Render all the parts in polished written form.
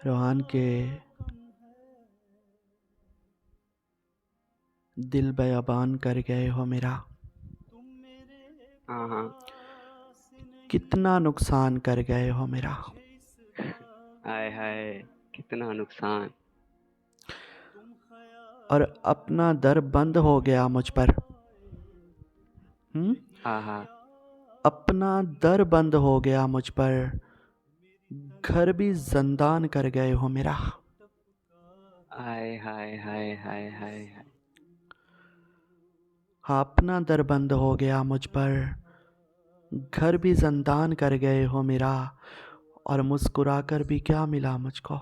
रोहान के दिल बयाबान कर गए हो मेरा। हाँ हाँ। कितना नुकसान कर गए हो मेरा। हाय हाय, कितना नुकसान। और अपना दर बंद हो गया मुझ पर। हाँ हाँ। अपना दर बंद हो गया मुझ पर। घर भी जिंदान कर गए हो मेरा। हाय हाय हाय हाय हाय हाय। हाँ, अपना दर बंद हो गया मुझ पर। घर भी जिंदान कर गए हो मेरा। और मुस्कुरा कर भी क्या मिला मुझको।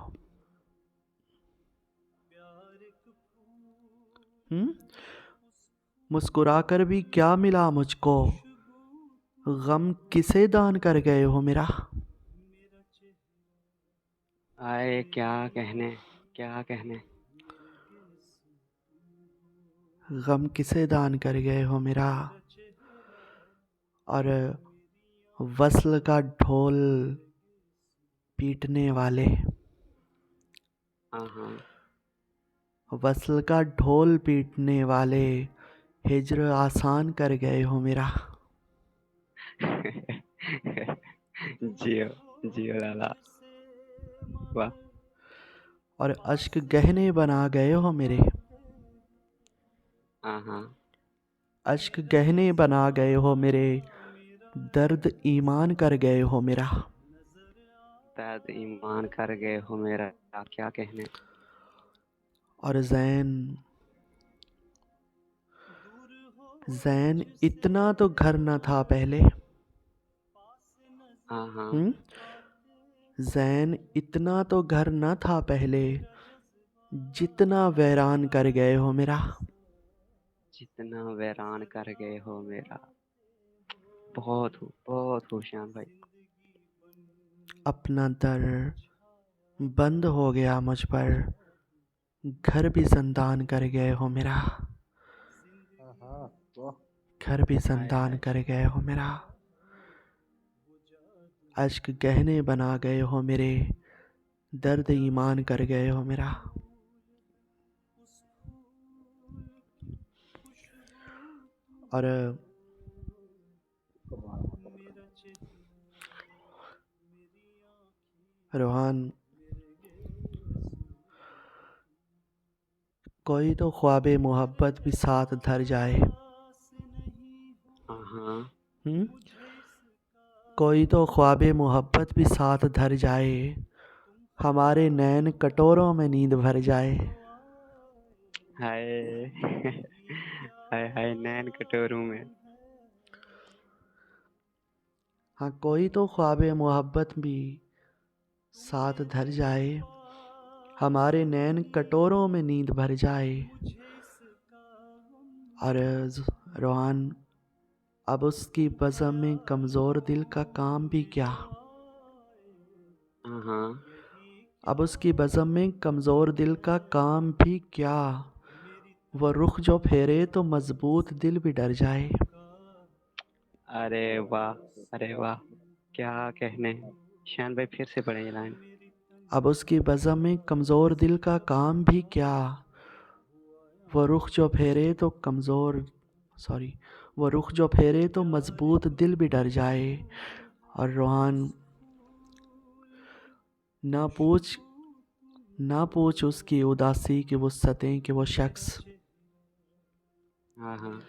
मुस्कुरा कर भी क्या मिला मुझको। गम किसे दान कर गए हो मेरा। हाय, क्या कहने, क्या कहने। गम किसे दान कर गए हो मेरा। और वस्ल का ढोल पीटने वाले। हाँ हाँ। वस्ल का ढोल पीटने वाले। हिज्र आसान कर गए हो मेरा। जियो, जियो लाला। वाह। और अश्क गहने बना गए हो मेरे। हाँ हाँ। अश्क गहने बना गए हो मेरे। दर्द ईमान कर गए हो मेरा। दर्द ईमान कर गए हो मेरा, क्या कहने। और जैन जैन इतना तो घर न था पहले। हाँ हाँ। जैन इतना तो घर न था पहले। जितना वैरान कर गए हो मेरा। जितना वीरान कर गए हो मेरा। बहुत हो श्याम भाई। अपना दर बंद हो गया मुझ पर। घर भी जिंदान कर गए हो मेरा। हाँ वाह। घर भी हाय जिंदान हाय। कर गए हो मेरा। अश्क गहने बना गए हो मेरे। दर्द ईमान कर गए हो मेरा। और रोहान, कोई तो ख्वाबे मोहब्बत भी साथ धर जाए। हाँ हाँ। हम्म कोई तो ख्वाबे मोहब्बत भी साथ धर जाए। हमारे नैन कटोरों में नींद भर जाए। हाय। हाय हाय, नैन कटोरों में। हाँ, कोई तो ख्वाबे मोहब्बत भी साथ धर जाए। हमारे नैन कटोरों में नींद भर जाए। और रोहान, अब उसकी बज़म में कमज़ोर दिल का काम भी क्या। हाँ हाँ। अब उसकी बज़म में कमज़ोर दिल का काम भी क्या। वो रुख जो फेरे तो मजबूत दिल भी डर जाए। अरे वाह, अरे वाह, क्या कहने। शान भाई फिर से पढ़े ये लाइन। अब उसकी बज़म में कमज़ोर दिल का काम भी क्या। वो रुख जो फेरे तो वो रुख जो फेरे तो मजबूत दिल भी डर जाए। और रोहान, ना पूछ ना पूछ उसकी उदासी की वुस्सतें कि वो शख्स। हाँ हाँ।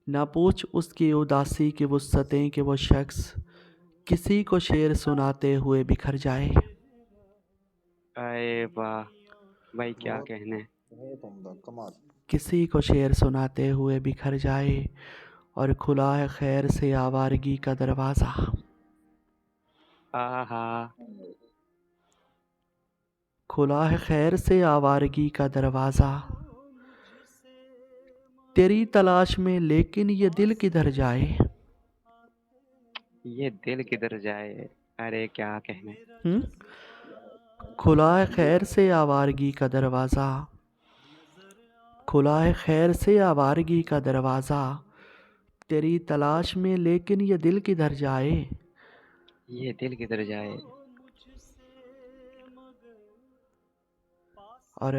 ना पूछ उसकी उदासी की वुस्सतें कि वो शख्स किसी को शेर सुनाते हुए बिखर जाए। अरे वाह भाई, क्या बहुत कहने। बहुत उम्दा कमाल। किसी को शेर सुनाते हुए बिखर जाए। और खुला है खैर से आवारगी का दरवाज़ा। आहा। खुला है खैर से आवारगी का दरवाज़ा। तेरी तलाश में लेकिन ये दिल किधर जाए। ये दिल किधर जाए। अरे क्या कहने। हम्म खुला है खैर से आवारगी का दरवाज़ा। खुला है खैर से आवारगी का दरवाज़ा। तेरी तलाश में लेकिन ये दिल किधर जाए। ये दिल किधर जाए। और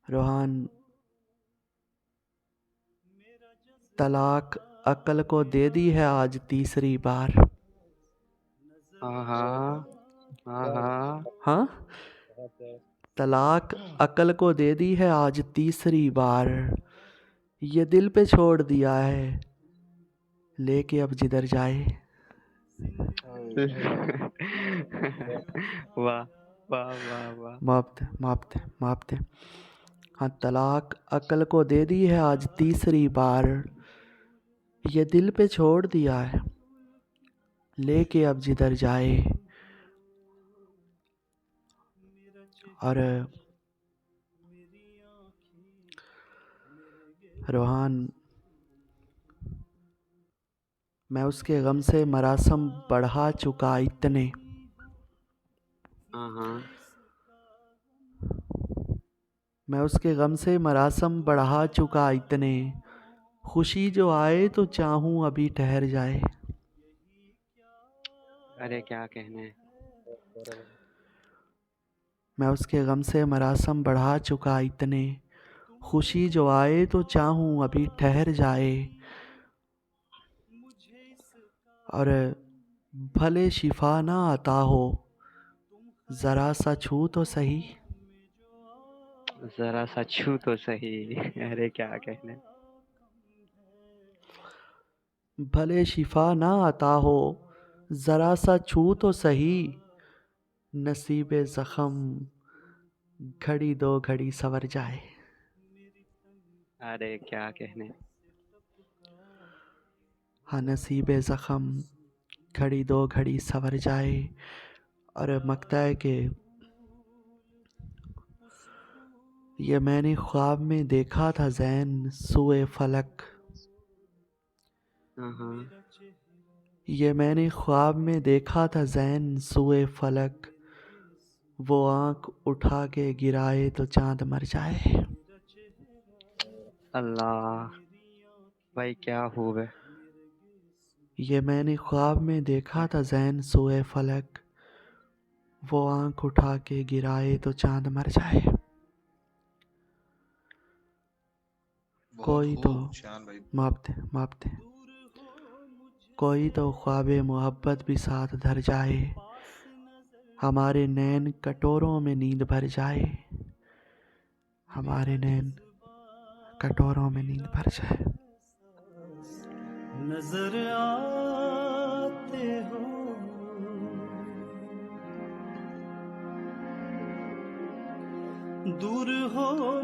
रूहान तलाक अक्ल को दे दी है आज तीसरी बार। हाँ हाँ हाँ। हाँ, तलाक अक्ल को दे दी है आज तीसरी बार। ये दिल पे छोड़ दिया है लेके अब जिधर जाए। वाह वाह वाह वाह। माफ दे। हाँ, तलाक अक्ल को दे दी है आज तीसरी बार। ये दिल पे छोड़ दिया है लेके अब जिधर जाए। और रूहान मैं उसके गम से मरासम बढ़ा चुका इतने। हाँ हाँ। मैं उसके गम से मरासम बढ़ा चुका इतने। खुशी जो आए तो चाहूं अभी ठहर जाए। अरे क्या कहने। मैं उसके गम से मरासम बढ़ा चुका इतने। खुशी जो आए तो चाहूं अभी ठहर जाए। और भले शिफा ना आता हो जरा सा छू तो सही। जरा सा छू तो सही। अरे क्या कहने। भले शिफा ना आता हो जरा सा छू तो सही। नसीबे जख्म घड़ी दो घड़ी सवर जाए। अरे क्या कहने। हाँ, नसीबे जख्म घड़ी दो घड़ी सवर जाए। और मकता है कि ये मैंने ख्वाब में देखा था ज़ैन सुए फलक। हाँ हाँ। ये मैंने ख्वाब में देखा था ज़ैन सुए फलक। वो आँख उठा के गिराए तो चांद मर जाए। अल्लाह भाई क्या हुआ। ये मैंने ख्वाब में देखा था ज़ैन सोए फलक। वो आँख उठा के गिराए तो चांद मर जाए। बहुत कोई तो खूब शान भाई। माप दे। कोई तो ख्वाबे मोहब्बत भी साथ धर जाए। हमारे नैन कटोरों में नींद भर जाए। हमारे नैन कटोरों में नींद भर जाए। नजर आते हो दूर हो।